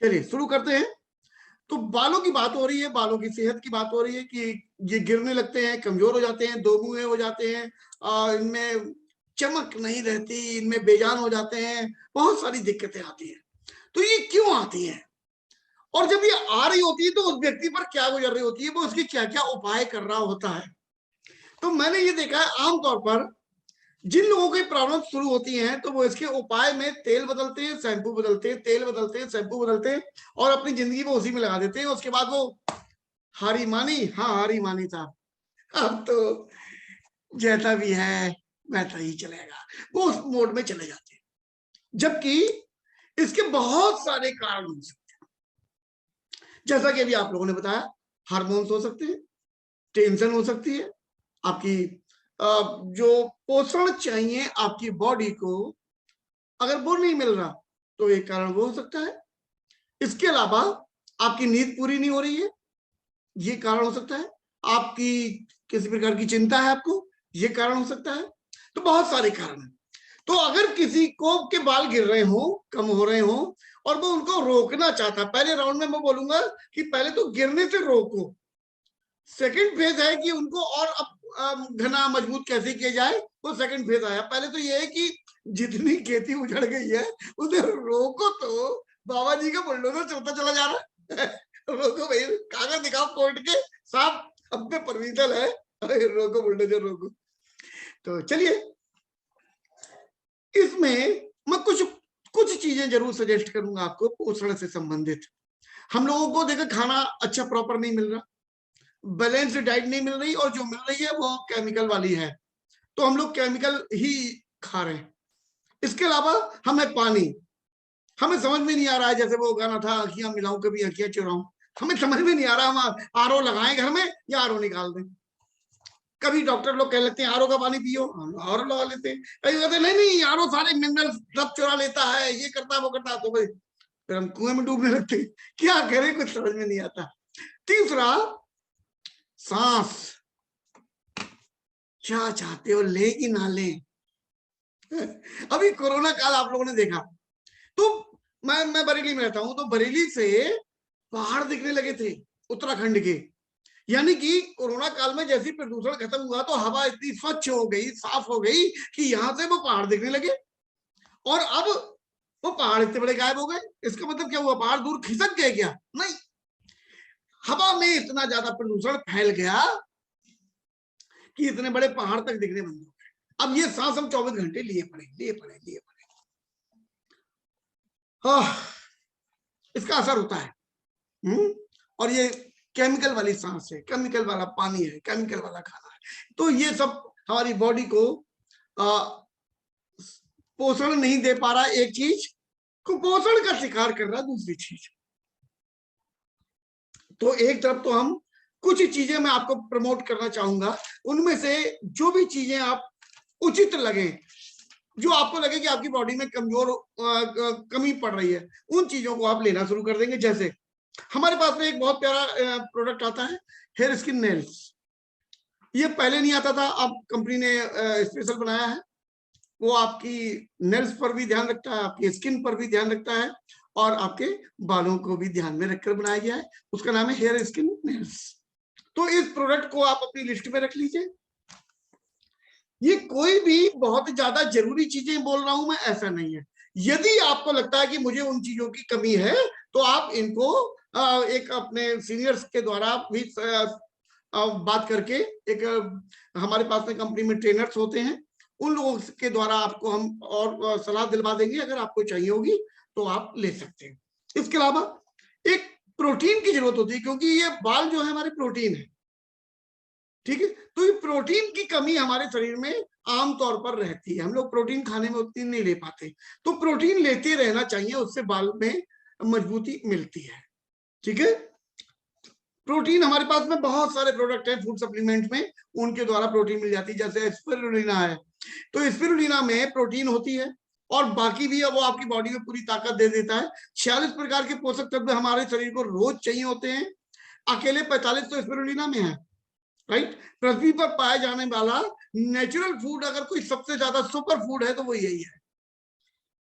चलिए शुरू करते हैं। तो बालों की बात हो रही है, बालों की सेहत की बात हो रही है कि ये गिरने लगते हैं, कमजोर हो जाते हैं, दो मुंहे हो जाते हैं, इनमें चमक नहीं रहती, इनमें बेजान हो जाते हैं, बहुत सारी दिक्कतें आती हैं। तो ये क्यों आती हैं, और जब ये आ रही होती है तो उस व्यक्ति पर क्या गुजर रही होती है, वो उसकी क्या क्या उपाय कर रहा होता है। तो मैंने ये देखा है आमतौर पर जिन लोगों की प्रॉब्लम शुरू होती हैं तो वो इसके उपाय में तेल बदलते हैं, शैम्पू बदलते हैं, तेल बदलते हैं, शैम्पू बदलते हैं, और अपनी जिंदगी को उसी में लगा देते हैं। उसके बाद वो हारी मानी, हाँ हारी मानी साहब, अब तो जैसा भी है वैसा ही चलेगा, वो उस मोड में चले जाते हैं। जबकि इसके बहुत सारे कारण हो सकते हैं, जैसा कि अभी आप लोगों ने बताया, हार्मोन्स हो सकते हैं, टेंशन हो सकती है, आपकी जो पोषण चाहिए आपकी बॉडी को अगर वो नहीं मिल रहा तो एक कारण वो हो सकता है। इसके अलावा आपकी नींद पूरी नहीं हो रही है, ये कारण हो सकता है। आपकी किसी प्रकार की चिंता है आपको, ये कारण हो सकता है। तो बहुत सारे कारण हैं। तो अगर किसी को के बाल गिर रहे हो, कम हो रहे हो, और वो उनको रोकना चाहता, पहले राउंड में मैं बोलूंगा कि पहले तो गिरने से रोको। सेकंड फेज है कि उनको और घना मजबूत कैसे किया जाए, वो सेकंड फेज आया। पहले तो ये है कि जितनी खेती उजड़ गई है उसे रोको। तो बाबा जी का बुलडोजर चलता चला जा रहा है रोको भाई, कागज दिखाओ कोर्ट के, साहब अब पे परमिशन है, रोको बुलडोजर रोको। तो चलिए, इसमें मैं कुछ कुछ चीजें जरूर सजेस्ट करूंगा आपको पोषण से संबंधित। हम लोगों को देखो खाना अच्छा प्रॉपर नहीं मिल रहा, बैलेंस डाइट नहीं मिल रही, और जो मिल रही है वो केमिकल वाली है, तो हम लोग केमिकल ही खा रहे हैं। इसके अलावा हमें पानी, हमें समझ में नहीं आ रहा है, जैसे वो गाना था अखियां मिलाऊं कभी अखियां चुराऊं, हमें समझ में नहीं आ रहा हम आरओ लगाएं घर में या आरओ निकाल दें। कभी डॉक्टर लोग कह लेते हैं आरओ का पानी पियो, हम आरओ लगा लेते हैं। कभी कहते हैं नहीं नहीं आरओ सारे मिनरल सब चुरा लेता है, ये करता है वो करता है, तो भाई फिर हम कुएं में डूबने लगते हैं। क्या करें, कुछ समझ में नहीं आता। तीसरा, सांस, क्या चाहते हो ले कि ना ले। अभी कोरोना काल आप लोगों ने देखा, तो मैं बरेली में रहता हूं, तो बरेली से पहाड़ दिखने लगे थे उत्तराखंड के। यानी कि कोरोना काल में जैसे प्रदूषण खत्म हुआ तो हवा इतनी स्वच्छ हो गई, साफ हो गई कि यहां से वो पहाड़ दिखने लगे, और अब वो पहाड़ इतने बड़े गायब हो गए। इसका मतलब क्या हुआ, पहाड़ दूर खिसक गए क्या? नहीं, हवा में इतना ज्यादा प्रदूषण फैल गया कि इतने बड़े पहाड़ तक दिखने बंद हो गए। अब ये सांस हम 24 घंटे लिए पड़े लिए पड़े लिए पड़े। इसका असर होता है। और ये केमिकल वाली सांस है, केमिकल वाला पानी है, केमिकल वाला खाना है, तो ये सब हमारी बॉडी को पोषण नहीं दे पा रहा। एक चीज, कुपोषण का शिकार कर रहा है दूसरी चीज। तो एक तरफ तो हम कुछ चीजें मैं आपको प्रमोट करना चाहूंगा, उनमें से जो भी चीजें आप उचित लगे, जो आपको लगे कि आपकी बॉडी में कमजोर कमी पड़ रही है, उन चीजों को आप लेना शुरू कर देंगे। जैसे हमारे पास में एक बहुत प्यारा प्रोडक्ट आता है, हेयर स्किन नेल्स। ये पहले नहीं आता था, अब कंपनी ने स्पेशल बनाया है। वो आपकी नेल्स पर भी ध्यान रखता है, आपकी स्किन पर भी ध्यान रखता है, और आपके बालों को भी ध्यान में रखकर बनाया गया है। उसका नाम है हेयर स्किन नेल्स। तो इस प्रोडक्ट को आप अपनी लिस्ट में रख लीजिए। ये कोई भी बहुत ज्यादा जरूरी चीजें बोल रहा हूं मैं, ऐसा नहीं है। यदि आपको लगता है कि मुझे उन चीजों की कमी है तो आप इनको एक अपने सीनियर्स के द्वारा भी बात करके, एक हमारे पास में कंपनी में ट्रेनर्स होते हैं, उन लोगों के द्वारा आपको हम और सलाह दिलवा देंगे। अगर आपको चाहिए होगी तो आप ले सकते हैं। इसके अलावा एक प्रोटीन की जरूरत होती है, क्योंकि ये बाल जो है हमारे प्रोटीन है, ठीक है। तो ये प्रोटीन की कमी हमारे शरीर में आमतौर पर रहती है, हम लोग प्रोटीन खाने में उतनी नहीं ले पाते, तो प्रोटीन लेते रहना चाहिए, उससे बाल में मजबूती मिलती है, ठीक है। प्रोटीन हमारे पास में बहुत सारे प्रोडक्ट हैं फूड सप्लीमेंट में, उनके द्वारा प्रोटीन मिल जाती है। जैसे स्पिरुलिना है, तो स्पिरुलिना में प्रोटीन होती है, और बाकी भी है, वो आपकी बॉडी में पूरी ताकत दे देता है। 46 प्रकार के पोषक तत्व हमारे शरीर को रोज चाहिए होते हैं, अकेले 45 तो स्पिरुलिना में है, राइट। पृथ्वी पर पाया जाने वाला नेचुरल फूड अगर कोई सबसे ज्यादा सुपर फूड है तो वो यही है।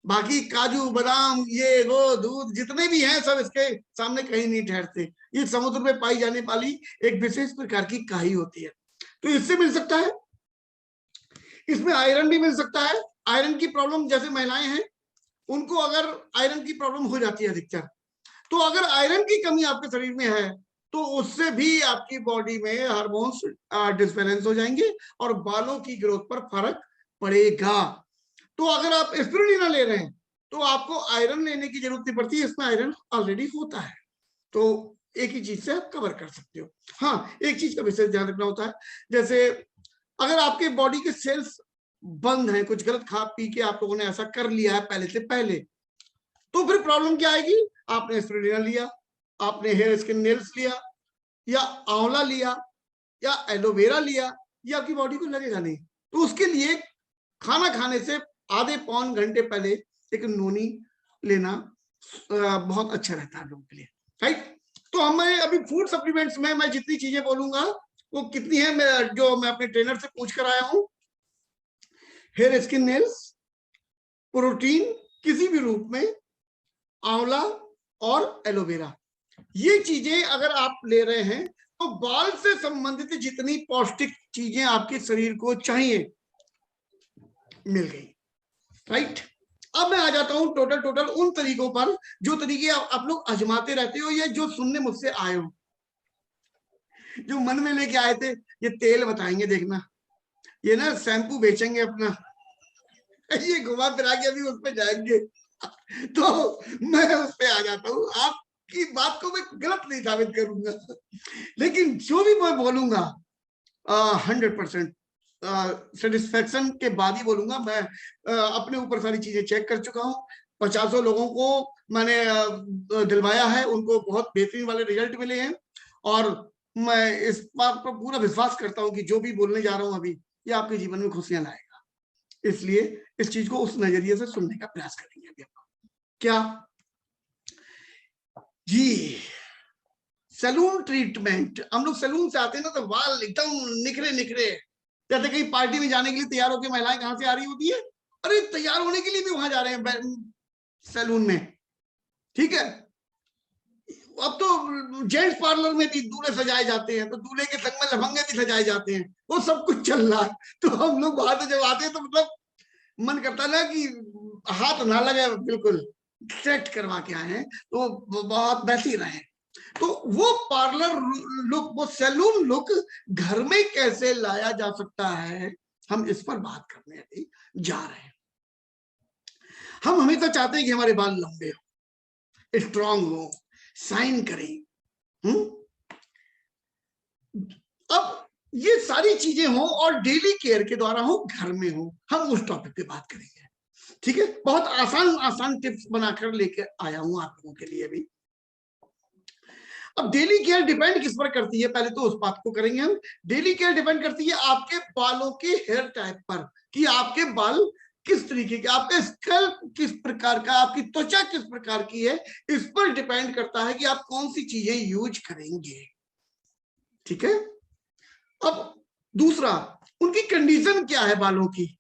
बाकी काजू बादाम ये वो दूध जितने भी हैं सब इसके सामने कहीं नहीं ठहरते। ये समुद्र में पाई जाने वाली एक विशेष प्रकार की काई होती है। तो इससे मिल सकता है, इसमें आयरन भी मिल सकता है। आयरन की प्रॉब्लम जैसे महिलाएं हैं उनको अगर आयरन की प्रॉब्लम हो जाती है अधिकतर, तो अगर आयरन की कमी आपके शरीर में है तो उससे भी आपकी बॉडी में हार्मोन्स डिसबैलेंस हो जाएंगे और बालों की ग्रोथ पर फर्क पड़ेगा। तो अगर आप स्पिरुलिना ले रहे हैं तो आपको आयरन लेने की जरूरत नहीं पड़ती, इसमें आयरन ऑलरेडी होता है, तो एक ही चीज से आप कवर कर सकते हो। हाँ, एक चीज का विशेष ध्यान रखना होता है, जैसे अगर आपके बॉडी के सेल्स बंद हैं, कुछ गलत खा पी के आप लोगों ने ऐसा कर लिया है पहले से पहले, तो फिर प्रॉब्लम क्या आएगी? आपने स्पिरुलिना लिया, आपने हेयर स्किन नेल्स लिया या आंवला लिया या एलोवेरा लिया, ये आपकी बॉडी को लगेगा नहीं। तो उसके लिए खाना खाने से आधे पौन घंटे पहले एक नोनी लेना बहुत अच्छा रहता है लोगों के लिए, राइट। तो हमें अभी फूड सप्लीमेंट्स में मैं जितनी चीजें बोलूंगा वो कितनी है, जो मैं अपने ट्रेनर से पूछ कर आया हूं। हेयर स्किन नेल्स, प्रोटीन किसी भी रूप में, आंवला और एलोवेरा, ये चीजें अगर आप ले रहे हैं तो बाल से संबंधित जितनी पौष्टिक चीजें आपके शरीर को चाहिए मिल गई, राइट। अब मैं आ जाता हूं टोटल उन तरीकों पर जो तरीके आप लोग आजमाते रहते हो या जो सुनने मुझसे आए हो, जो मन में लेके आए थे। ये तेल बताएंगे, देखना, ये ना शैम्पू बेचेंगे अपना, ये घुमा फिरा के अभी उस पर जाएंगे। तो मैं उस पर आ जाता हूँ, आपकी बात को मैं गलत नहीं साबित करूंगा, लेकिन जो भी मैं बोलूंगा 100% सेटिस्फेक्शन के बाद ही बोलूंगा। मैं अपने ऊपर सारी चीजें चेक कर चुका हूँ, 50 लोगों को मैंने दिलवाया है, उनको बहुत बेहतरीन वाले रिजल्ट मिले हैं, और मैं इस बात पर पूरा विश्वास करता हूँ कि जो भी बोलने जा रहा हूँ अभी, ये आपके जीवन में खुशियां लाएगा। इसलिए इस चीज को उस नजरिए से सुनने का प्रयास करेंगे अभी हम। क्या जी, सैलून ट्रीटमेंट, हम लोग सैलून से आते हैं ना तो बाल एकदम निखरे निखरे, जैसे कहीं पार्टी में जाने के लिए तैयार होकर महिलाएं कहां से आ रही होती है, अरे तैयार होने के लिए भी वहां जा रहे हैं सैलून में, ठीक है। अब तो जेंट्स पार्लर में भी दूल्हे सजाए जाते हैं, तो दूल्हे के संग में लफंगे भी सजाए जाते हैं, वो सब कुछ चल रहा है। तो हम लोग वहां से जब आते हैं तो मतलब मन करता ना कि हाथ ना लगे, बिल्कुल सेट करवा के आए हैं, तो बहुत बेहतर रहे। तो वो पार्लर लुक, वो सैलून लुक घर में कैसे लाया जा सकता है, हम इस पर बात करने अभी जा रहे हैं। हम हमेशा चाहते हैं कि हमारे बाल लंबे हो, स्ट्रांग हो, शाइन करें। अब ये सारी चीजें हो और डेली केयर के द्वारा हो, घर में हो, हम उस टॉपिक पे बात करेंगे, ठीक है। बहुत आसान आसान टिप्स बनाकर लेकर आया हूं आप लोगों के लिए भी। अब डेली केयर डिपेंड किस पर करती है, पहले तो उस बात को करेंगे हम। डेली केयर डिपेंड करती है आपके बालों के हेयर टाइप पर, कि आपके बाल किस तरीके के, आपका स्कैल्प किस प्रकार का, आपकी त्वचा किस प्रकार की है, इस पर डिपेंड करता है कि आप कौन सी चीजें यूज करेंगे, ठीक है। अब दूसरा, उनकी कंडीशन क्या है बालों की,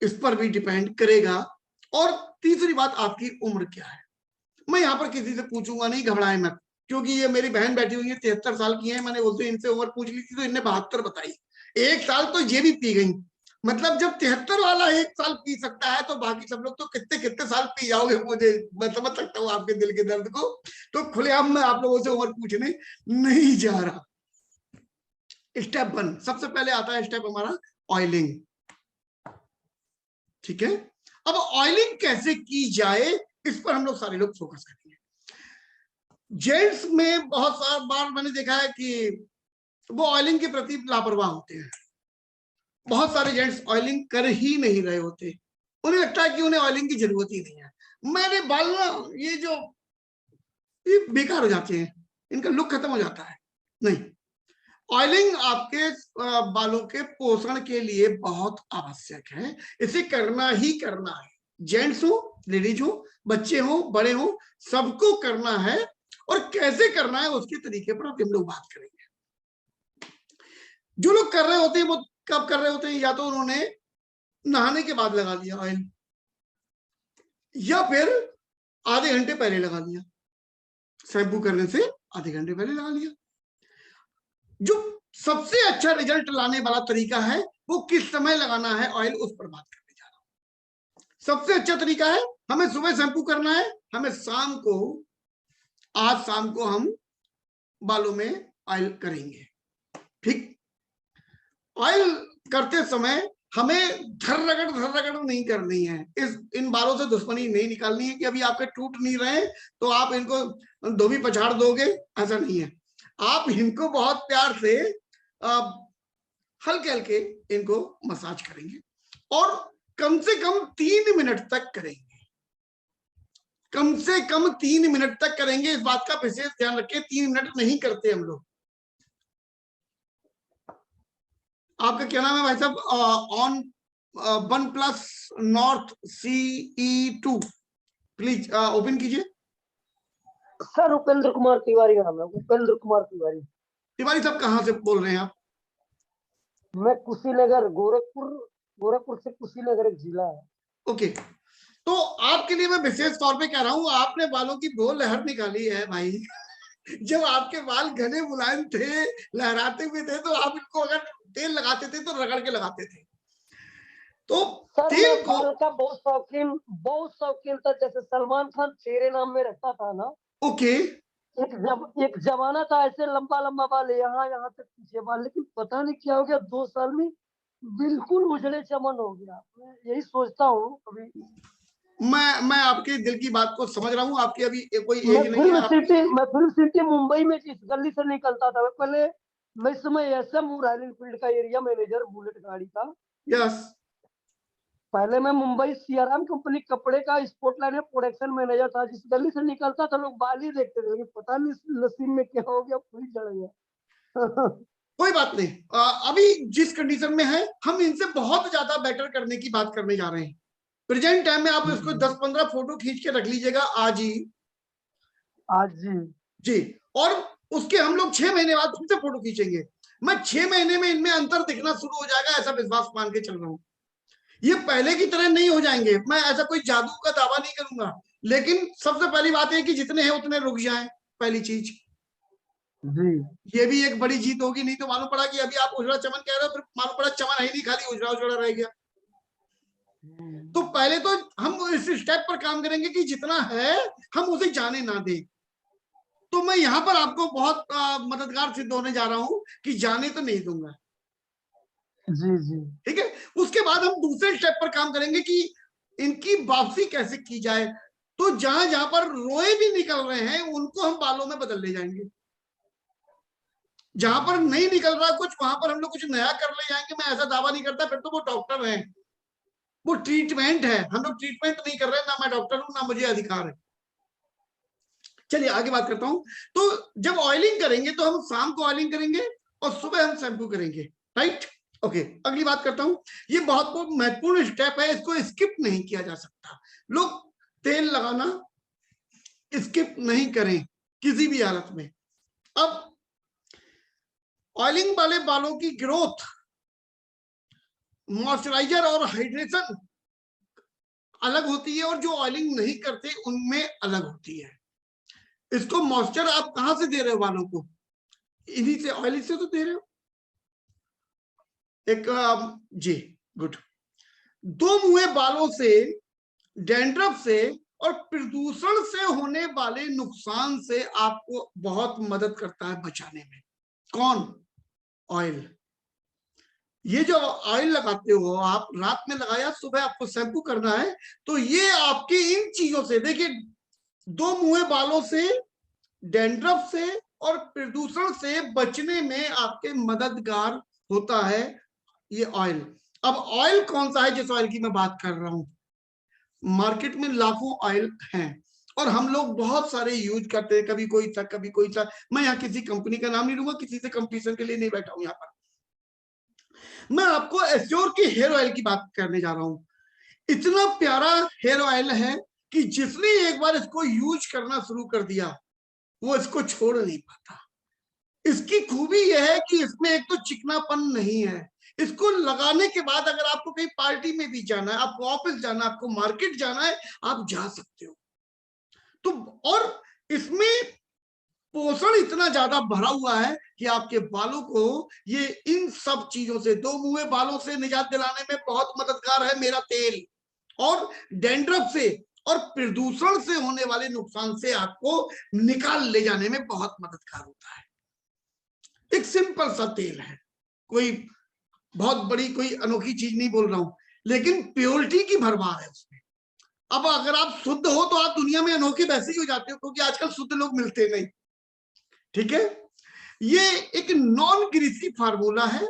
इस पर भी डिपेंड करेगा। और तीसरी बात, आपकी उम्र क्या है। मैं यहां पर किसी से पूछूंगा नहीं, घबराए मत, क्योंकि ये मेरी बहन बैठी हुई है 73 साल की है, मैंने उससे इनसे उम्र पूछ ली थी तो इनने 72 बताई, 1 साल तो ये भी पी गई। मतलब जब 73 वाला 1 साल पी सकता है तो बाकी सब लोग तो कितने कितने साल पी जाओगे, मुझे मैं समझ सकता हूँ आपके दिल के दर्द को। तो खुलेआम मैं आप लोगों से उम्र पूछने नहीं जा रहा। स्टेप 1, सबसे पहले आता है स्टेप हमारा ऑयलिंग, ठीक है। अब ऑयलिंग कैसे की जाए, इस पर हम लोग सारे लोग फोकस करेंगे। जेंट्स में बहुत सारी बार मैंने देखा है कि वो ऑयलिंग के प्रति लापरवाह होते हैं। बहुत सारे जेंट्स ऑयलिंग कर ही नहीं रहे होते, उन्हें लगता है कि उन्हें ऑयलिंग की जरूरत ही नहीं है। मेरे बाल ना ये बेकार हो जाते हैं, इनका लुक खत्म हो जाता है। नहीं, ऑयलिंग आपके बालों के पोषण के लिए बहुत आवश्यक है, इसे करना ही करना है। जेंट्स हो, लेडीज हो, बच्चे हो, बड़े हो, सबको करना है। और कैसे करना है उसके तरीके पर हम लोग बात करेंगे। जो लोग कर रहे होते हैं वो कब कर रहे होते हैं, या तो उन्होंने नहाने के बाद लगा लिया ऑयल, या फिर आधे घंटे पहले लगा लिया, शैम्पू करने से आधे घंटे पहले लगा लिया। जो सबसे अच्छा रिजल्ट लाने वाला तरीका है वो किस समय लगाना है ऑयल, उस पर बात करने जा रहा हूं। सबसे अच्छा तरीका है, हमें सुबह शैम्पू करना है, हमें शाम को, आज शाम को हम बालों में ऑयल करेंगे। ठीक, ऑयल करते समय हमें धर रगड़ नहीं करनी है, इन बालों से दुश्मनी नहीं निकालनी है कि अभी आपके टूट नहीं रहे तो आप इनको धोबी पछाड़ दोगे, ऐसा नहीं है। आप इनको बहुत प्यार से हल्के हल्के इनको मसाज करेंगे और कम से कम 3 मिनट तक करेंगे, कम से कम 3 मिनट तक करेंगे। इस बात का विशेष ध्यान रखें, 3 मिनट नहीं करते हम लोग। आपका क्या नाम है भाई साहब? On OnePlus Nord CE2 please open कीजिए। सर उपेंद्र कुमार तिवारी का नाम है, उपेंद्र कुमार तिवारी। तिवारी साहब कहाँ से बोल रहे हैं आप? मैं कुशीनगर, गोरखपुर से कुशीनगर एक जिला है। ओके, तो आपके लिए मैं विशेष तौर पे कह रहा हूँ, आपने बालों की वो लहर निकाली है भाई। जब आपके बाल घने मुलायम थे, लहराते हुए थे, तो आप इनको अगर तेल लगाते थे तो रगड़ के लगाते थे। तो सर मैं तेल को, बाल का बहुत शौकीन था। जैसे सलमान खान तेरे नाम में रहता था ना, ओके, एक जमाना था ऐसे लंबा लंबा बाल, यहाँ यहाँ तक पीछे बाल, लेकिन पता नहीं क्या हो गया 2 साल में बिल्कुल उजड़े चमन हो गया। मैं यही सोचता हूँ अभी। मैं आपके दिल की बात को समझ रहा हूँ। आपकी अभी कोई एज नहीं है आपकी। मैं फिल्म सिटी मुंबई में जिस गली से निकलता था, पहले मैं इस समय एसएम हूँ, रॉयल एनफील्ड का एरिया मैनेजर बुलेट गाड़ी का। यस, पहले मैं मुंबई सीआरएम कंपनी कपड़े का स्पोर्टलाइन में प्रोडक्शन मैनेजर था। जिस गली से निकलता था लोग बाल ही देखते थे, लेकिन पता नहीं नसीब में क्या हो गया, पूरी जड़ गया। कोई बात नहीं। अभी जिस कंडीशन में है, हम इनसे बहुत ज्यादा बेटर करने की बात करने जा रहे हैं। प्रेजेंट टाइम में आप इसको 10-15 फोटो खींच के रख लीजिएगा आज ही। आज जी जी, और उसके हम लोग 6 महीने बाद फिर से फोटो खींचेंगे। मैं 6 महीने में इनमें अंतर दिखना शुरू हो जाएगा, ऐसा विश्वास मान के चल रहा हूं। ये पहले की तरह नहीं हो जाएंगे, मैं ऐसा कोई जादू का दावा नहीं करूंगा, लेकिन सबसे पहली बात है कि जितने हैं उतने रुक जाएं, पहली चीज। जी ये भी एक बड़ी जीत होगी, नहीं तो मालूम पड़ा कि अभी आप उजड़ा चमन कह रहे हो, फिर मालूम पड़ा चमन है ही नहीं, खाली उजड़ा उजड़ा रह गया। तो पहले तो हम इस स्टेप पर काम करेंगे कि जितना है हम उसे जाने ना दें। तो मैं यहां पर आपको बहुत मददगार सिद्ध होने जा रहा हूं कि जाने तो नहीं दूंगा। जी जी ठीक है, उसके बाद हम दूसरे स्टेप पर काम करेंगे कि इनकी वापसी कैसे की जाए। तो जहां जहां पर रोए भी निकल रहे हैं उनको हम बालों में बदल ले जाएंगे। जहां पर नहीं निकल रहा कुछ, वहां पर हम लोग कुछ नया कर ले जाएंगे। मैं ऐसा दावा नहीं करता, फिर तो वो डॉक्टर हैं, वो ट्रीटमेंट है। हम लोग ट्रीटमेंट नहीं कर रहे हैं, ना मैं डॉक्टर हूं ना मुझे अधिकार है। चलिए आगे बात करता हूं। तो जब ऑयलिंग करेंगे तो हम शाम को ऑयलिंग करेंगे और सुबह हम शैम्पू करेंगे, राइट? ओके, अगली बात करता हूं। ये बहुत महत्वपूर्ण स्टेप है, इसको स्किप नहीं किया जा सकता। लोग तेल लगाना स्किप नहीं करें किसी भी हालत में। अब ऑयलिंग वाले बालों की ग्रोथ, मॉइस्चराइजर और हाइड्रेशन अलग होती है, और जो ऑयलिंग नहीं करते उनमें अलग होती है। इसको मॉइस्चर आप कहां से दे रहे हो बालों को? इन्हीं से, ऑयली से तो दे रहे हो। एक जी, गुड। दो मुंहे बालों से, डैंड्रफ से और प्रदूषण से होने वाले नुकसान से आपको बहुत मदद करता है बचाने में। कौन? ऑयल। ये जो ऑयल लगाते हो आप, रात में लगाया, सुबह आपको शैम्पू करना है, तो ये आपके इन चीजों से, देखिए, दो मुंहे बालों से, डैंड्रफ से और प्रदूषण से बचने में आपके मददगार होता है ये ऑयल। अब ऑयल कौन सा है जिस ऑयल की मैं बात कर रहा हूं? मार्केट में लाखों ऑयल हैं और हम लोग बहुत सारे यूज करते हैं, कभी कोई सा कभी कोई सा। मैं यहाँ किसी कंपनी का नाम नहीं लूंगा, किसी से कंपटीशन के लिए नहीं बैठा हूं यहाँ पर। मैं आपको एश्योर के हेयर ऑयल की बात करने जा रहा हूं। इतना प्यारा हेयर ऑयल है कि जिसने एक बार इसको यूज करना शुरू कर दिया वो इसको छोड़ नहीं पाता। इसकी खूबी यह है कि इसमें एक तो चिकनापन नहीं है, इसको लगाने के बाद अगर आपको कहीं पार्टी में भी जाना है, आपको ऑफिस जाना है, आपको मार्केट जाना है, आप जा सकते हो। तो और इसमें पोषण इतना ज्यादा भरा हुआ है कि आपके बालों को ये इन सब चीजों से, दो मुंहे बालों से निजात दिलाने में बहुत मददगार है मेरा तेल, और डैंड्रफ से और प्रदूषण से होने वाले नुकसान से आपको निकाल ले जाने में बहुत मददगार होता है। एक सिंपल सा तेल है, कोई बहुत बड़ी कोई अनोखी चीज नहीं बोल रहा हूं, लेकिन प्योरिटी की भरमार है उसमें। अब अगर आप शुद्ध हो तो आप दुनिया में अनोखे वैसे ही हो जाते हो, क्योंकि आजकल शुद्ध लोग मिलते नहीं। ठीक है, ये एक नॉन ग्रीसी फार्मूला है।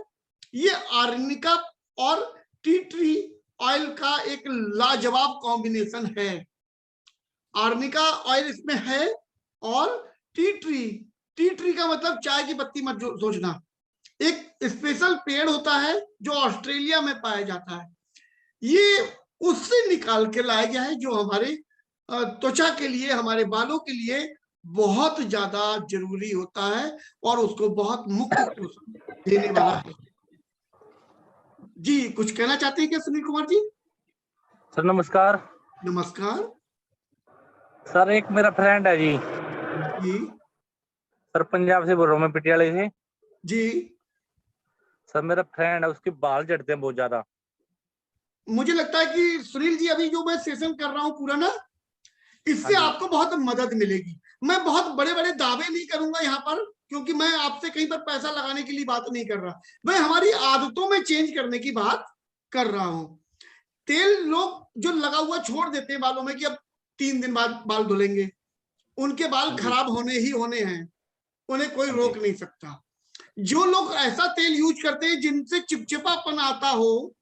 ये आर्निका और टी ट्री ऑयल का एक लाजवाब कॉम्बिनेशन है। आर्निका ऑयल इसमें है और टी ट्री का मतलब चाय की पत्ती मत सोचना, एक स्पेशल पेड़ होता है जो ऑस्ट्रेलिया में पाया जाता है। ये उससे निकाल के लाया गया है, जो हमारे त्वचा के लिए, हमारे बालों के लिए बहुत ज्यादा जरूरी होता है और उसको बहुत मुख्य पोषण देने वाला है। जी, कुछ कहना चाहते हैं क्या सुनील कुमार जी? सर नमस्कार। नमस्कार सर एक मेरा फ्रेंड है जी। जी सर पंजाब से बोल रहा हूँ मैं, पटियाले से। जी। सर मेरा फ्रेंड है, उसके बाल झड़ते हैं बहुत ज्यादा। मुझे लगता है कि सुनील जी अभी जो मैं सेशन कर रहा हूँ पूरा ना, इससे हाँ जी। आपको बहुत मदद मिलेगी। मैं बहुत बड़े बड़े दावे नहीं करूंगा यहाँ पर, क्योंकि मैं आपसे कहीं पर पैसा लगाने के लिए बात नहीं कर रहा, मैं हमारी आदतों में चेंज करने की बात कर रहा हूं। तेल लोग जो लगा हुआ छोड़ देते हैं बालों में कि अब 3 दिन बाद बाल धुलेंगे, उनके बाल हाँ जी। खराब होने ही होने हैं, उन्हें कोई हाँ रोक जी। नहीं सकता। जो लोग ऐसा तेल यूज करते हैं जिनसे चिपचिपापन आता हो,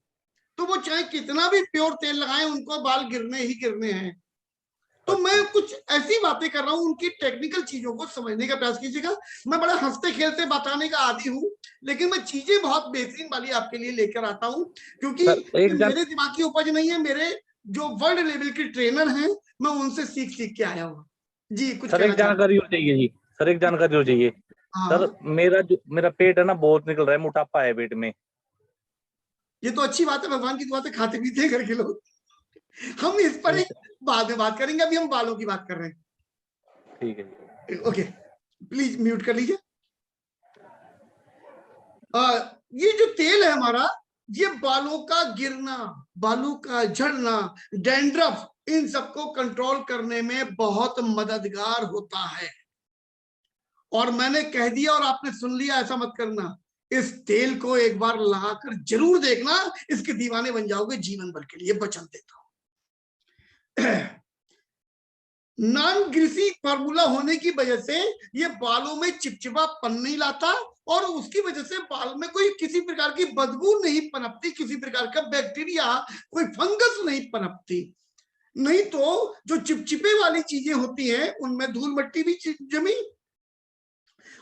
तो वो चाहे कितना भी प्योर तेल लगाएं, उनको बाल गिरने ही गिरने हैं। तो मैं अच्छा। कुछ ऐसी बातें कर रहा हूं, उनकी टेक्निकल चीजों को समझने का प्रयास कीजिएगा। मैं बड़ा हंसते खेलते बताने का आदी हूं, लेकिन मैं चीजें बहुत बेहतरीन वाली आपके लिए लेकर आता हूं, क्योंकि सर ये एक मेरे दिमाग की उपज नहीं है, मेरे जो वर्ल्ड लेवल के ट्रेनर हैं, मैं उनसे सीख सीख के आया हूँ। जी, कुछ सर कहना एक चाहते जानकारी हो चाहिए जी। सर एक जानकारी हो चाहिए। हैं? सर हाँ, मेरा पेट है ना बहुत निकल रहा है, मोटापा है पेट में। ये तो अच्छी बात है, भगवान की दुआ से खाते पीते हैं घर के लोग। हम इस पर एक बाद में बात करेंगे, अभी हम बालों की बात कर रहे हैं। ठीक है जी। ओके, प्लीज म्यूट कर लीजिए। ये जो तेल है हमारा, ये बालों का गिरना, बालों का झड़ना, डैंड्रफ, इन सबको कंट्रोल करने में बहुत मददगार होता है। और मैंने कह दिया और आपने सुन लिया, ऐसा मत करना। इस तेल को एक बार लगाकर जरूर देखना, इसके दीवाने बन जाओगे जीवन भर के लिए, वचन देता हूं। नॉन ग्रीसी फार्मूला होने की वजह से ये बालों में चिपचिपापन नहीं लाता, और उसकी वजह से बाल में कोई किसी प्रकार की बदबू नहीं पनपती, किसी प्रकार का बैक्टीरिया, कोई फंगस नहीं पनपती। नहीं तो जो चिपचिपे वाली चीजें होती हैं, उनमें धूल मिट्टी भी जमी,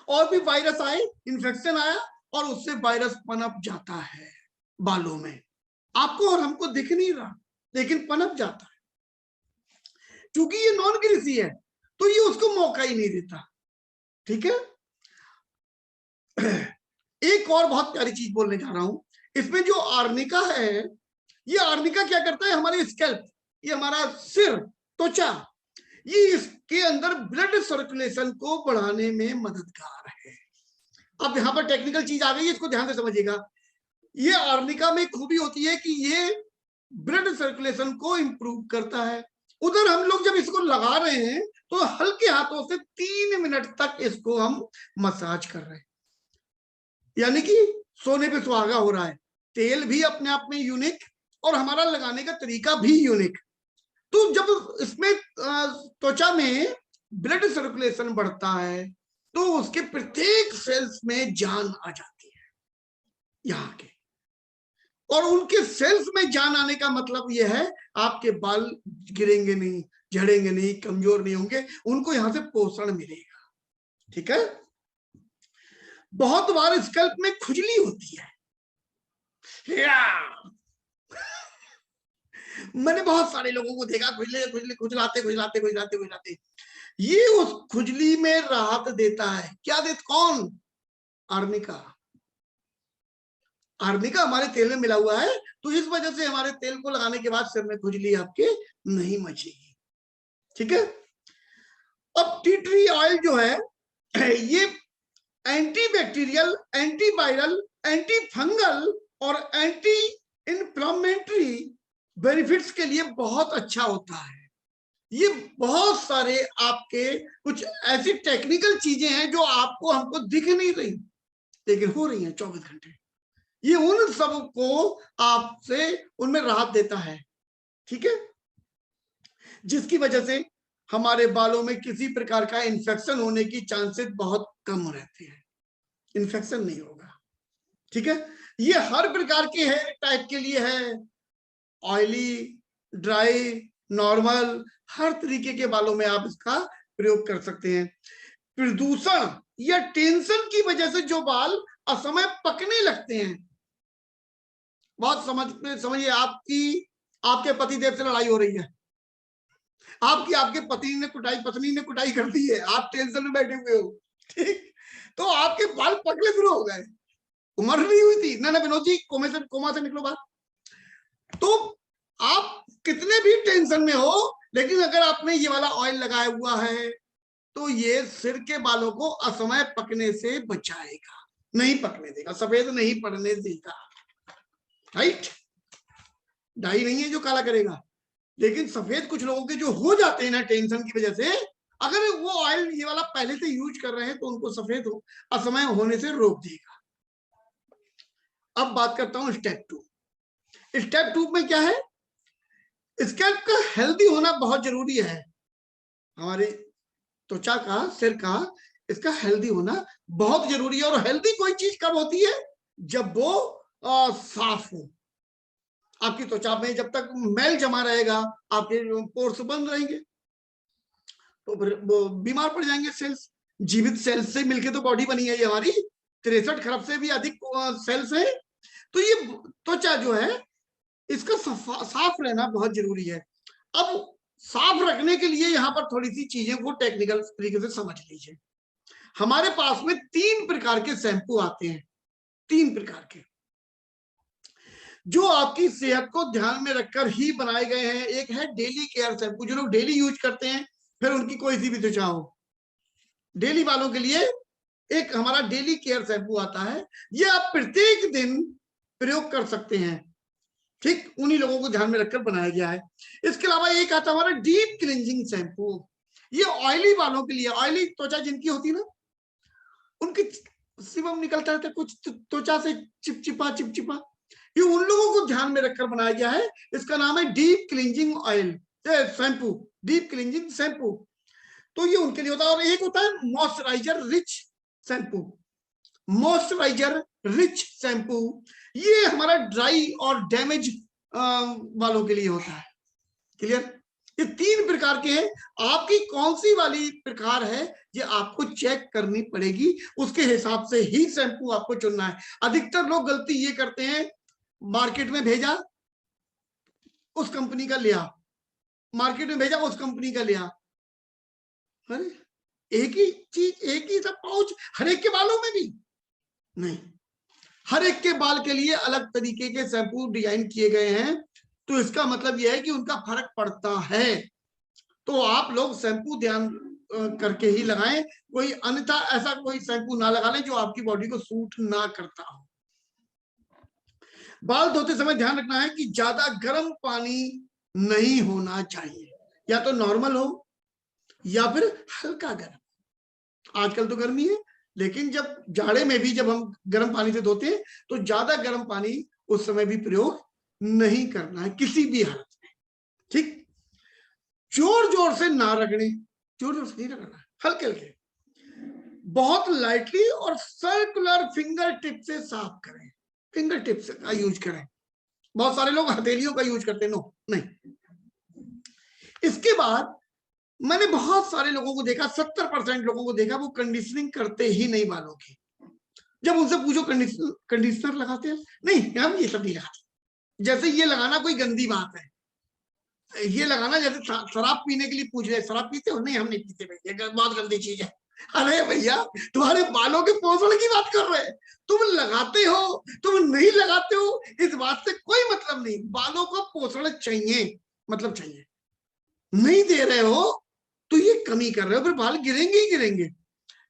और भी वायरस आए, इन्फेक्शन आया, और उससे वायरस पनप जाता है बालों में। आपको और हमको दिख नहीं रहा, लेकिन पनप जाता है। क्योंकि ये नॉन ग्रीसी है, तो ये उसको मौका ही नहीं देता। ठीक है, एक और बहुत प्यारी चीज बोलने जा रहा हूं। इसमें जो आर्निका है, ये आर्निका क्या करता है, हमारे स्कैल्प, ये हमारा सिर, त्वचा, ये इसके अंदर ब्लड सर्कुलेशन को बढ़ाने में मददगार है। अब यहां पर टेक्निकल चीज आ गई है, इसको ध्यान से समझिएगा। ये आर्निका में खूबी होती है कि ये ब्लड सर्कुलेशन को इंप्रूव करता है। उधर हम लोग जब इसको लगा रहे हैं, तो हल्के हाथों से 3 मिनट तक इसको हम मसाज कर रहे हैं, यानी कि सोने पे सुहागा हो रहा है। तेल भी अपने आप में यूनिक, और हमारा लगाने का तरीका भी यूनिक। तो जब इसमें त्वचा में ब्लड सर्कुलेशन बढ़ता है, तो उसके प्रत्येक सेल्स में जान आ जाती है यहाँ के, और उनके सेल्स में जान आने का मतलब यह है, आपके बाल गिरेंगे नहीं, झड़ेंगे नहीं, कमजोर नहीं होंगे, उनको यहां से पोषण मिलेगा। ठीक है, बहुत बार स्कैल्प में खुजली होती है, मैंने बहुत सारे लोगों को देखा, खुजले खुजले खुजलाते खुजलाते खुजलाते खुजलाते, ये उस खुजली में राहत देता है। क्या देता? कौन? आर्निका। आर्निका हमारे तेल में मिला हुआ है, तो इस वजह से हमारे तेल को लगाने के बाद सिर में खुजली आपके नहीं मचेगी। ठीक है। अब टी ट्री ऑयल जो है ये anti bacterial, antiviral, anti fungal और एंटी इन्फ्लेमेटरी बेनिफिट्स के लिए बहुत अच्छा होता है। ये बहुत सारे आपके कुछ ऐसी टेक्निकल चीजें हैं जो आपको हमको दिख नहीं रही लेकिन हो रही हैं 24 घंटे। ये उन सबको आपसे उनमें राहत देता है। ठीक है, जिसकी वजह से हमारे बालों में किसी प्रकार का इन्फेक्शन होने की चांसेस बहुत कम रहते हैं। इन्फेक्शन नहीं होगा। ठीक है, ये हर प्रकार के हेयर टाइप के लिए है, ऑयली, ड्राई, नॉर्मल, हर तरीके के बालों में आप इसका प्रयोग कर सकते हैं। प्रदूषण या टेंशन की वजह से जो बाल असमय पकने लगते हैं, बहुत समझिए आपके पतिदेव से लड़ाई हो रही है, आपके पत्नी ने कुटाई कर दी है, आप टेंशन में बैठे हुए हो, ठीक, तो आपके बाल पकने शुरू हो गए, उम्र नहीं हुई थी ना विनोद जी, कोमा से निकलो बात। तो आप कितने भी टेंशन में हो, लेकिन अगर आपने ये वाला ऑयल लगाया हुआ है तो ये सिर के बालों को असमय पकने से बचाएगा, नहीं पकने देगा, सफेद नहीं पड़ने देगा। राइट, डाई नहीं है जो काला करेगा, लेकिन सफेद कुछ लोगों के जो हो जाते हैं ना टेंशन की वजह से, अगर वो ऑयल ये वाला पहले से यूज कर रहे हैं तो उनको सफेद असमय होने से रोक देगा। अब बात करता हूं स्टेप 2। स्टेप 2 में क्या है, स्कैल्प का हेल्दी होना बहुत जरूरी है। हमारे त्वचा का, सिर का, इसका हेल्दी होना बहुत जरूरी है। और हेल्दी कोई चीज कब होती है, जब वो साफ हो। आपकी त्वचा में जब तक मैल जमा रहेगा, आपके पोर्स बंद रहेंगे, तो फिर वो बीमार पड़ जाएंगे सेल्स। जीवित सेल्स से मिलके तो बॉडी बनी है ये हमारी, 63 खरब से भी अधिक सेल्स है। तो ये त्वचा जो है इसका साफ रहना बहुत जरूरी है। अब साफ रखने के लिए यहाँ पर थोड़ी सी चीजें को टेक्निकल तरीके से समझ लीजिए। हमारे पास में 3 प्रकार के शैम्पू आते हैं, 3 प्रकार के, जो आपकी सेहत को ध्यान में रखकर ही बनाए गए हैं। एक है डेली केयर शैम्पू, जो लोग डेली यूज करते हैं, फिर उनकी कोई सी भी त्वचा हो, डेली वालों के लिए एक हमारा डेली केयर शैम्पू आता है। ये आप प्रत्येक दिन प्रयोग कर सकते हैं। ठीक, उन्हीं लोगों को ध्यान में रखकर बनाया गया है। इसके अलावा एक आता है हमारा डीप क्लींजिंग शैम्पू। ये ऑयली वालों के लिए, ऑयली त्वचा जिनकी होती है ना, उनकी सीबम निकलता रहता है कुछ त्वचा से चिपचिपा, ये उन लोगों को ध्यान में रखकर बनाया गया है। इसका नाम है deep cleansing oil shampoo, deep cleansing shampoo. तो ये उनके लिए होता है। और एक होता है moisturiser rich shampoo, moisturiser rich shampoo, ये हमारा ड्राई और डैमेज वालों के लिए होता है। क्लियर, ये 3 प्रकार के हैं। आपकी कौन सी वाली प्रकार है ये आपको चेक करनी पड़ेगी, उसके हिसाब से ही शैम्पू आपको चुनना है। अधिकतर लोग गलती ये करते हैं, मार्केट में भेजा उस कंपनी का लिया, मार्केट में भेजा उस कंपनी का लिया, अरे एक ही चीज, एक ही सब पाउच हर एक के बालों में भी नहीं, हर एक के बाल के लिए अलग तरीके के शैम्पू डिजाइन किए गए हैं। तो इसका मतलब यह है कि उनका फर्क पड़ता है। तो आप लोग शैम्पू ध्यान करके ही लगाएं, कोई अन्यथा ऐसा कोई शैम्पू ना लगा लें जो आपकी बॉडी को सूट ना करता हो। बाल धोते समय ध्यान रखना है कि ज्यादा गर्म पानी नहीं होना चाहिए, या तो नॉर्मल हो या फिर हल्का गर्म। आजकल तो गर्मी है, लेकिन जब जाड़े में भी जब हम गर्म पानी से धोते हैं तो ज्यादा गर्म पानी उस समय भी प्रयोग नहीं करना है किसी भी हालत में। ठीक, जोर जोर से ना रगड़े, जोर जोर से नहीं रगड़ना, हल्के हल्के, बहुत लाइटली और सर्कुलर फिंगर टिप से साफ करें, फिंगर टिप का यूज करें। बहुत सारे लोग हथेलियों का यूज करते हैं, नो नहीं। इसके बाद मैंने बहुत सारे लोगों को देखा, 70% लोगों को देखा, वो कंडीशनिंग करते ही नहीं बालों की। जब उनसे पूछो कंडीशनर लगाते हैं, नहीं हम ये सब नहीं लगाते। जैसे ये लगाना कोई गंदी बात है, ये लगाना जैसे शराब पीने के लिए पूछ रहे, शराब पीते हो? नहीं हम नहीं पीते भाई, ये बहुत गंदी चीज है। अरे भैया, तुम्हारे बालों के पोषण की बात कर रहे हैं, तुम लगाते हो तुम नहीं लगाते हो इस बात से कोई मतलब नहीं। बालों को पोषण चाहिए, मतलब चाहिए। नहीं दे रहे हो तो ये कमी कर रहे हो, फिर बाल गिरेंगे ही गिरेंगे।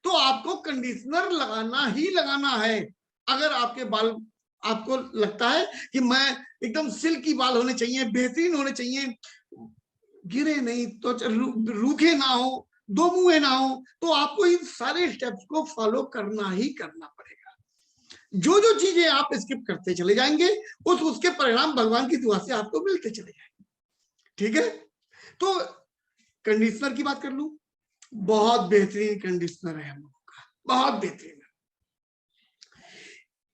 तो आपको कंडीशनर लगाना ही लगाना है। अगर आपके बाल, आपको लगता है कि मैं एकदम सिल्की बाल होने चाहिए, बेहतरीन होने चाहिए, गिरे नहीं तो रूखे ना हो, दो मुंहे ना हो, तो आपको इन सारे स्टेप्स को फॉलो करना ही करना पड़ेगा। जो जो चीजें आप स्किप करते चले जाएंगे, उसके परिणाम भगवान की दुआ से आपको मिलते चले जाएंगे। ठीक है, तो कंडीशनर की बात कर लूं, बहुत बेहतरीन कंडीशनर है हम लोगों का, बहुत बेहतरीन है।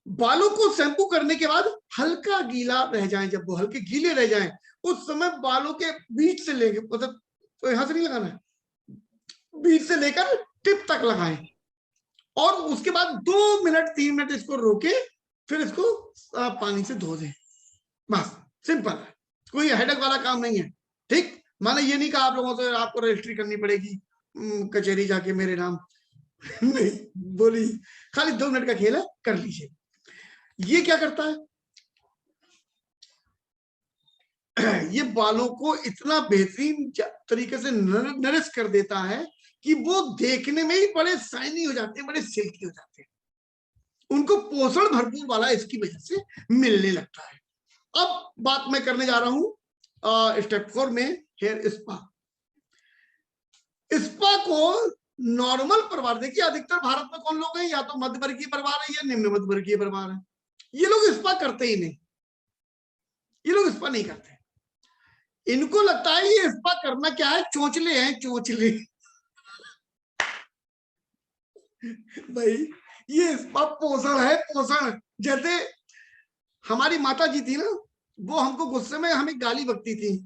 बालों को शैम्पू करने के बाद हल्का गीला रह जाए, जब वो हल्के गीले रह जाएं, उस समय बालों के बीच से लेके, मतलब तो यहां से नहीं लगाना है, बीच से लेकर टिप तक लगाएं, और उसके बाद 2 मिनट 3 मिनट इसको रोके, फिर इसको पानी से धो दें। बस सिंपल है, कोई हेडेक वाला काम नहीं है। ठीक, मैंने ये नहीं कहा आप लोगों से आपको रजिस्ट्री करनी पड़ेगी कचहरी जाके मेरे नाम नहीं बोली, खाली 2 मिनट का खेल है, कर लीजिए। ये क्या करता है, ये बालों को इतना बेहतरीन तरीके से नरिश कर देता है कि वो देखने में ही बड़े शाइनी हो जाते हैं, बड़े सिल्की हो जाते हैं, उनको पोषण भरपूर वाला इसकी वजह से मिलने लगता है। अब बात मैं करने जा रहा हूं स्टेप 4 में, हेयर स्पा। स्पा को नॉर्मल परिवार, देखिए अधिकतर भारत में कौन लोग हैं, या तो मध्य वर्गीय परिवार है या निम्न मध्य वर्गीय परिवार है, ये लोग स्पा करते ही नहीं, ये लोग स्पा नहीं करते। इनको लगता है ये स्पा करना क्या है, चोंचले हैं चोंचले भाई ये स्पा पोषण है, पोषण। जैसे हमारी माता जी थी ना, वो हमको गुस्से में हमें गाली बकती थी,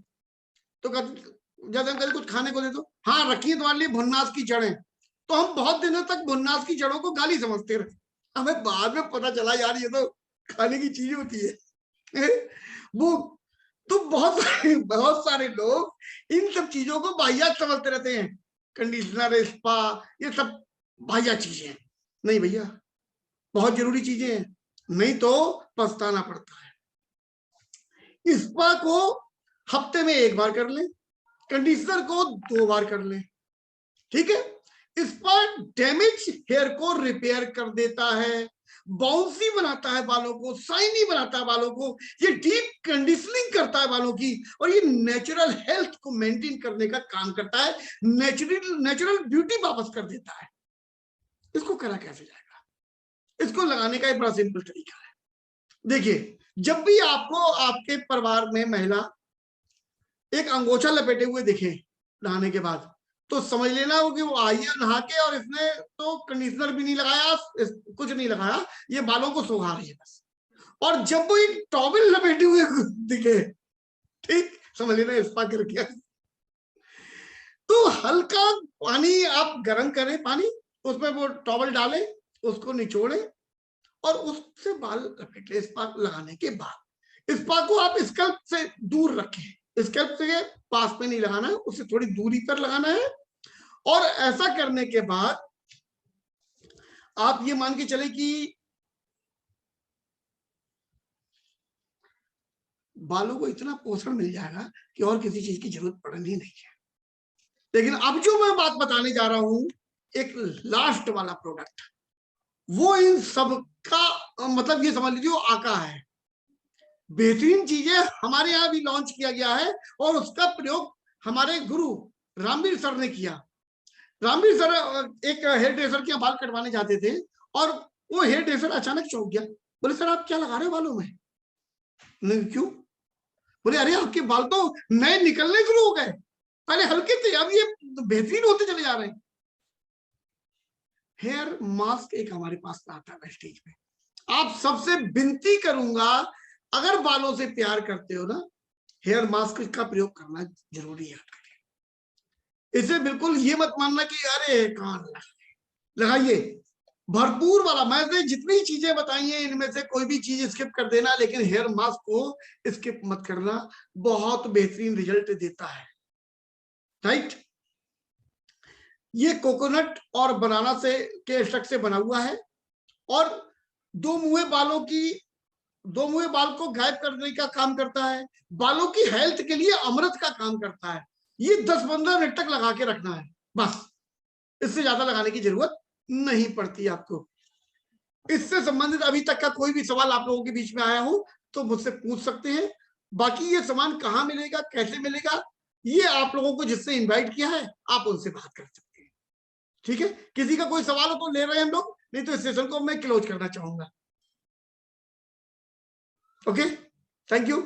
तो जैसे हम कभी कुछ खाने को दे दो, हाँ रखिए तुम्हारे लिए भुन्नास की जड़ें, तो हम बहुत दिनों तक भुन्नास की जड़ों को गाली समझते रहे। हमें बाद में पता चला यार ये तो खाने की चीज होती है वो तो बहुत सारे लोग इन सब चीजों को वाहियात समझते रहते हैं, कंडीशनर स्पा ये सब वाहियात चीजें हैं। नहीं भैया, बहुत जरूरी चीजें हैं, नहीं तो पछताना पड़ता है। स्पा को हफ्ते में 1 बार कर लें, कंडीशनर को 2 बार कर लें। ठीक है, स्पा डैमेज हेयर को रिपेयर कर देता है, बाउंसी बनाता है बालों को, शाइनी बनाता है बालों को, ये डीप कंडीशनिंग करता है बालों की, और ये नेचुरल हेल्थ को मेंटेन करने का काम करता है, नेचुरल ब्यूटी वापस कर देता है। इसको करा कैसे जाएगा, इसको लगाने का एक बड़ा सिंपल तरीका है। देखिए, जब भी आपको आपके परिवार में महिला एक अंगोछा लपेटे हुए दिखे नहाने के बाद, तो समझ लेना हो कि वो आई है नहा के, और इसने तो कंडीशनर भी नहीं लगाया, कुछ नहीं लगाया, ये बालों को सुखा रही है बस। और जब वो एक टॉवेल लपेटे हुए दिखे, ठीक समझ लेना स्पा कर गया। तो हल्का पानी आप गर्म करें, पानी उसमें वो टॉवेल डालें, उसको निचोड़े और उससे बाल लपेट ले। स्पा लगाने के बाद स्पा को आप स्कैल्प से दूर रखें, स्कैल्प से पास में नहीं लगाना है, उससे थोड़ी दूरी पर लगाना है। और ऐसा करने के बाद आप ये मान के चले कि बालों को इतना पोषण मिल जाएगा कि और किसी चीज की जरूरत पड़नी नहीं है। लेकिन अब जो मैं बात बताने जा रहा हूं, एक लास्ट वाला प्रोडक्ट, वो इन सब का मतलब ये समझ लीजिए आका है। बेहतरीन चीजें हमारे यहाँ भी लॉन्च किया गया है, और उसका प्रयोग हमारे गुरु रामवीर सर ने किया। रामवीर सर एक हेयर ड्रेसर के बाल कटवाने जाते थे, और वो हेयर ड्रेसर अचानक चौंक गया, बोले सर आप क्या लगा रहे हो बालों में? नहीं क्यों? बोले अरे आपके बाल तो नए निकलने शुरू हो गए, पहले हल्के थे अब ये बेहतरीन होते चले जा रहे हैं। हेयर मास्क एक हमारे पास आता है स्टेज पे, आप सबसे विनती करूंगा, अगर बालों से प्यार करते हो ना, हेयर मास्क का प्रयोग करना जरूरी है। इसे बिल्कुल ये मत मानना कि अरे कान लगाइए, भरपूर वाला। मैंने जितनी चीजें बताई हैं इनमें से कोई भी चीज स्किप कर देना, लेकिन हेयर मास्क को स्किप मत करना, बहुत बेहतरीन रिजल्ट देता है। राइट, ये कोकोनट और बनाना से के स्टक से बना हुआ है और दो मुंहे बाल को गायब करने का काम करता है, बालों की हेल्थ के लिए अमृत का काम करता है। ये 10-15 मिनट तक लगा के रखना है, बस इससे ज्यादा लगाने की जरूरत नहीं पड़ती आपको। इससे संबंधित अभी तक का कोई भी सवाल आप लोगों के बीच में आया हो तो मुझसे पूछ सकते हैं। बाकी ये सामान कहाँ मिलेगा, कैसे मिलेगा, ये आप लोगों को जिससे इनवाइट किया है आप उनसे बात कर सकते हैं। ठीक है, किसी का कोई सवाल हो तो ले रहे हैं हम लोग, नहीं तो इस सेशन को मैं क्लोज करना चाहूंगा। Okay, thank you.